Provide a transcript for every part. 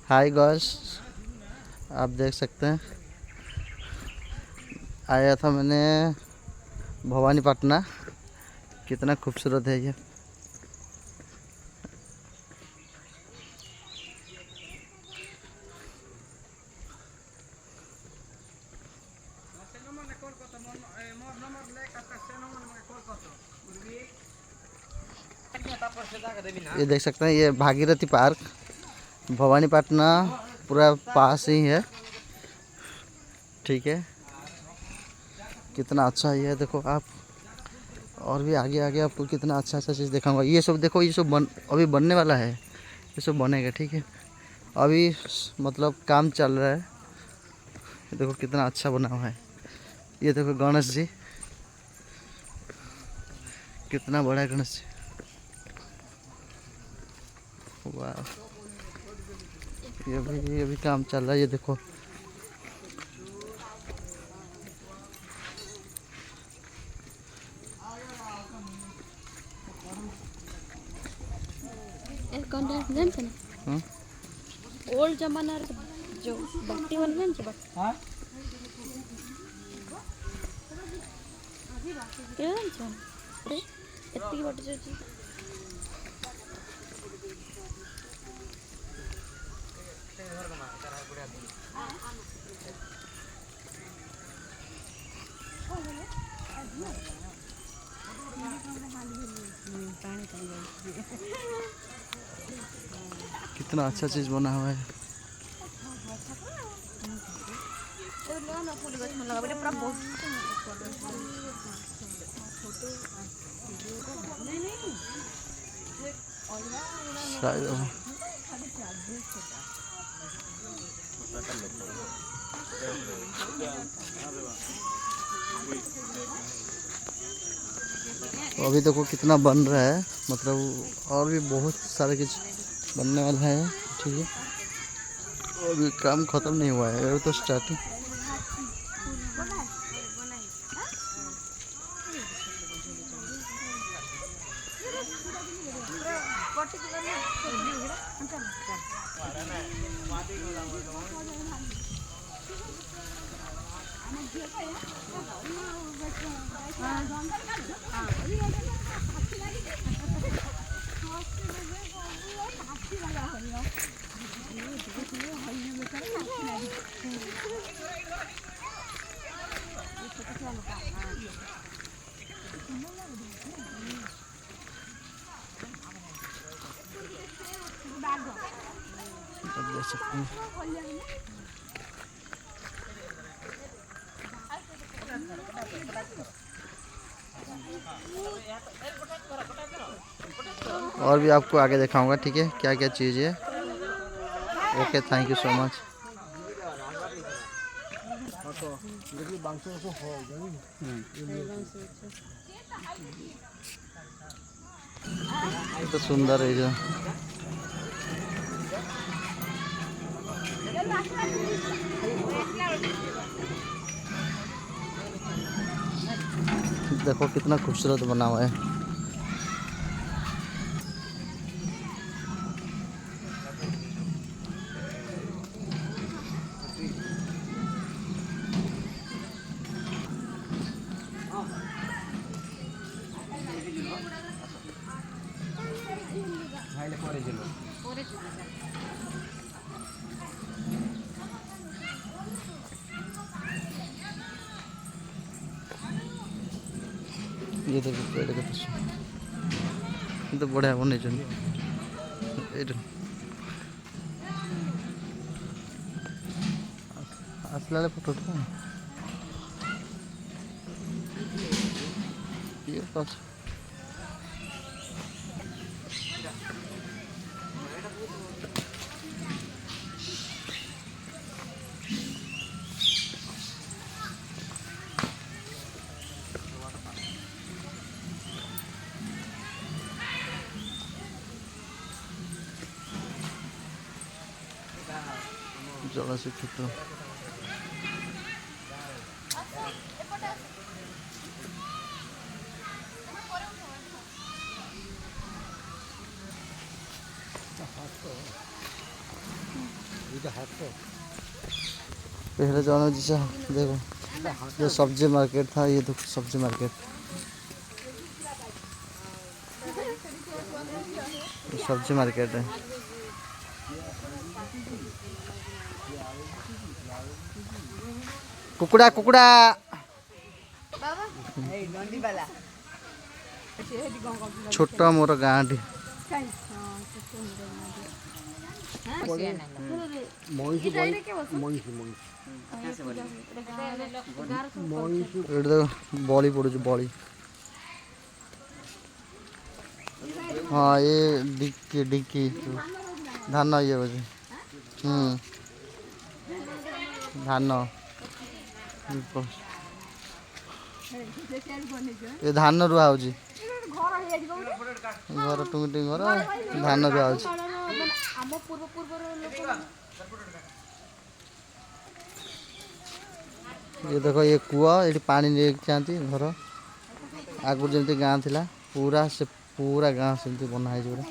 Hi guys, आप देख सकते हैं आया था मैंने भवानीपटना। कितना खूबसूरत है ये। ये देख सकते हैं, ये भागीरथी पार्क भवानीपटना पूरा पास ही है। ठीक है, कितना अच्छा ये है, देखो आप। और भी आगे आगे आपको कितना अच्छा अच्छा चीज़ दिखाऊंगा। ये सब देखो, ये सब अभी बनने वाला है। ये सब बनेगा, ठीक है। अभी मतलब काम चल रहा है। देखो कितना अच्छा बना हुआ है। ये देखो गणेश जी, कितना बड़ा है गणेश जी। वाह, ये भी काम चल रहा है। ये देखो ओल्ड जमाना जो बाटी वाला नहीं है हां केन छ एत्ती बाटी जो कितना अच्छा चीज़ बना हुआ है। शायद अभी देखो कितना बन रहा है, मतलब और भी बहुत सारे कुछ बनने वाला है। ठीक है, अभी काम ख़त्म नहीं हुआ है, अभी तो स्टार्टिंग। देख सकते हैं और भी आपको आगे दिखाऊंगा। ठीक है, क्या क्या चीज़ है। Okay, thank you so much. ये तो सुंदर है जो। देखो कितना खूबसूरत बना हुआ है। ये देखो पेड़ का तो बढ़िया बने आसला फोटो ये पास ଜଳଶ୍ରୀକ୍ଷେତ୍ର। पहले जाना जैसा देखो, ये सब्जी मार्केट था, ये देखो सब्जी मार्केट, ये सब्जी मार्केट है। कुकुड़ा कुकुड़ा छोट मोर गाँ टी बड़ी पड़ू बड़ी। हाँ ये डिक्की डिक्की धान ये बोझे धान ये धान रुआ हो घर टुंग टुंग घर धान रुआ हो। ये देखो ये कूआ ये पानी ले जाती घर आगुर जमी गाँ थी पूरा से पूरा गाँ सेमती बना है पूरा।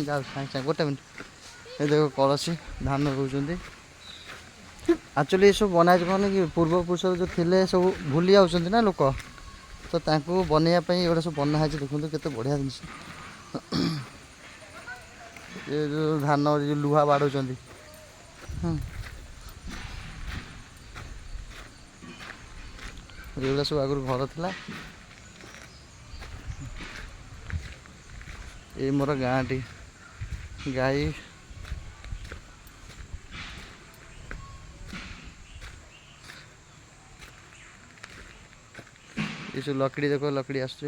जाओ साइड साइड गोटे मिनट। ये देखो कलसी धान रोचंती एक्चुअली ये सब बनाई कौन कि पूर्वपुरुष जो थे सब भूली जाऊँच ना लोक तो बनवाई एगुटा सब बनाई देखो केते बढ़िया जिनस। ये जो धान जो लुहा बाड़ौं एगुड़ा सब आगुरी घर था। ये मोर गाँ टी गाई ये सब लकड़ी देखो लकड़ी आस।